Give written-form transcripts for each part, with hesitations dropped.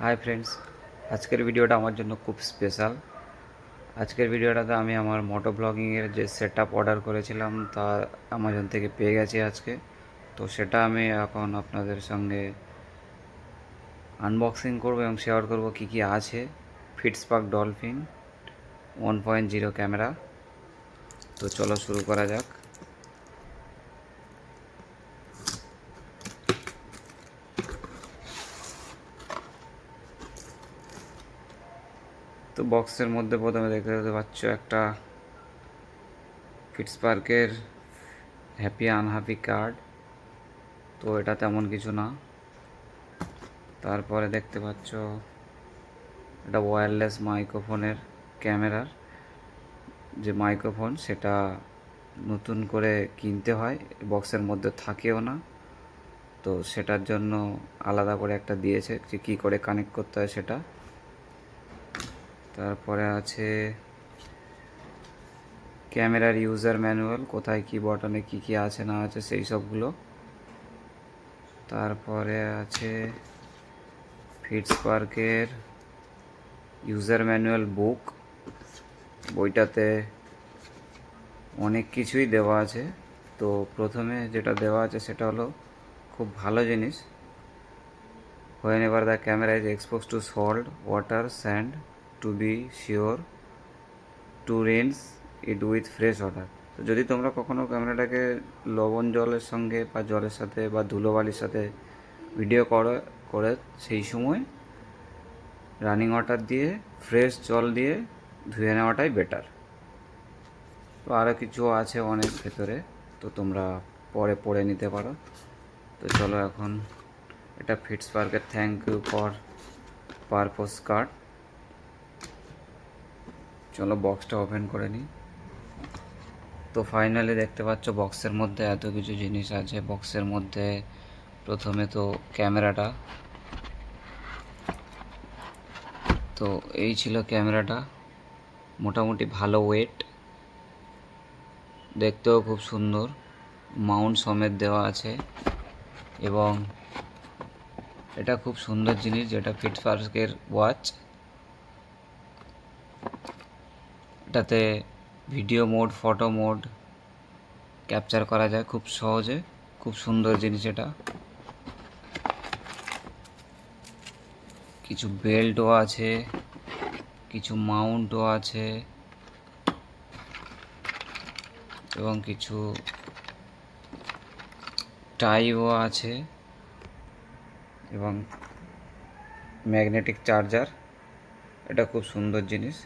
Hi friends, আজকের ভিডিওটা আমার জন্য খুব স্পেশাল। আজকের ভিডিওটাতে আমি আমার মোটো ব্লগিংয়ের যে সেট আপ অর্ডার করেছিলাম তা অ্যামাজন থেকে পেয়ে গেছি আজকে। তো সেটা আমি এখন আপনাদের সঙ্গে আনবক্সিং করব এবং শেয়ার করব কি কি আছে। ফিটসপার্ক ডলফিন 1.0 ক্যামেরা। তো চলো শুরু করা যাক। তো বক্সের মধ্যে প্রথমে দেখতে পাচ্ছ একটা ফিটসপার্কের হ্যাপি আনহ্যাপি কার্ড। তো এটা তেমন কিছু না। তারপরে দেখতে পাচ্ছ এটা ওয়্যারলেস মাইক্রোফোনের ক্যামেরার যে মাইক্রোফোন, সেটা নতুন করে কিনতে হয়, বক্সের মধ্যে থাকেও না। তো সেটার জন্য আলাদা করে একটা দিয়েছে যে কী করে কানেক্ট করতে হয় সেটা। তারপরে আছে ক্যামেরার ইউজার ম্যানুয়াল, কোথায় কী বটনে কী কী আছে না আছে সেই সবগুলো। তারপরে আছে ফিটসপার্কের ইউজার ম্যানুয়াল বুক। বইটাতে অনেক কিছুই দেওয়া আছে। তো প্রথমে যেটা দেওয়া আছে সেটা হলো খুব ভালো জিনিস। whenever the camera is exposed to salt, water, sand, to be sure to rinse it with fresh water. তো যদি তোমরা কখনো ক্যামেরাটাকে লবণ জলের সঙ্গে বা জলের সাথে বা ধুলোবালির সাথে ভিডিও করে সেই সময় রানিং ওয়াটার দিয়ে ফ্রেশ জল দিয়ে ধুয়ে নেওয়াটাই বেটার। তো আরও কিছু আছে অনেক ভেতরে, তো তোমরা পরে পড়ে নিতে পারো। তো চলো এখন এটা ফিটসপার্কের thank you for purpose card. চলো বক্সটা ওপেন করে নিই। তো ফাইনালি দেখতে পাচ্ছ বক্সের মধ্যে এত কিছু জিনিস আছে। বক্সের মধ্যে প্রথমে তো ক্যামেরাটা, তো এই ছিল ক্যামেরাটা, মোটামুটি ভালো ওয়েট, দেখতেও খুব সুন্দর, মাউন্ট সমেত দেওয়া আছে। এবং এটা খুব সুন্দর জিনিস, যেটা ফিটসপার্কের ওয়াচ। এটাতে video mode, photo mode capture করা যায় খুব সহজে। খুব সুন্দর জিনিস এটা। কিছু বেল্টও আছে, কিছু মাউন্টও আছে এবং কিছু টাইও আছে এবং ম্যাগনেটিক চার্জার। এটা খুব সুন্দর জিনিস।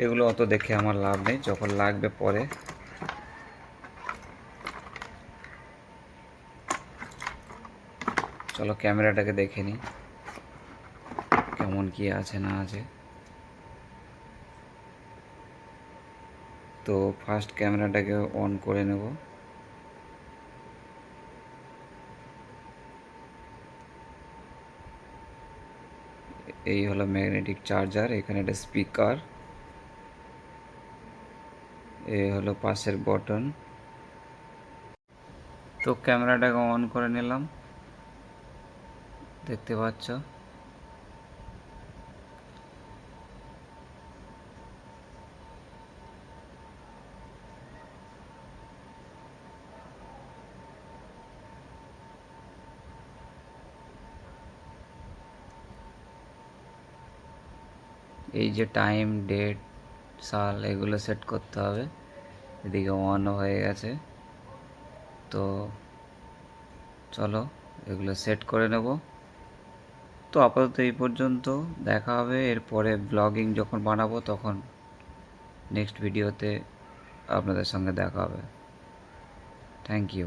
এগুলো অত দেখে আমার লাভ নেই, যখন লাগবে পরে। চলো ক্যামেরাটাকে দেখে নিই কেমন কি আছে না আছে। তো ফার্স্ট ক্যামেরাটাকে অন করে নেব। এই হলো ম্যাগনেটিক চার্জার, এখানে একটা স্পিকার, এই হলো পাশের বটন। তো ক্যামেরাটাকে অন করে নিলাম, দেখতে পাচ্ছ। এই যে টাইম, ডেট, সাল, এগুলো সেট করতে হবে। এদিকে অনও হয়ে গেছে। তো চলো এগুলো সেট করে নেব। তো আপাতত এই পর্যন্ত, দেখা হবে এরপরে ব্লগিং যখন বানাবো তখন নেক্সট ভিডিওতে আপনাদের সঙ্গে দেখা হবে। Thank you.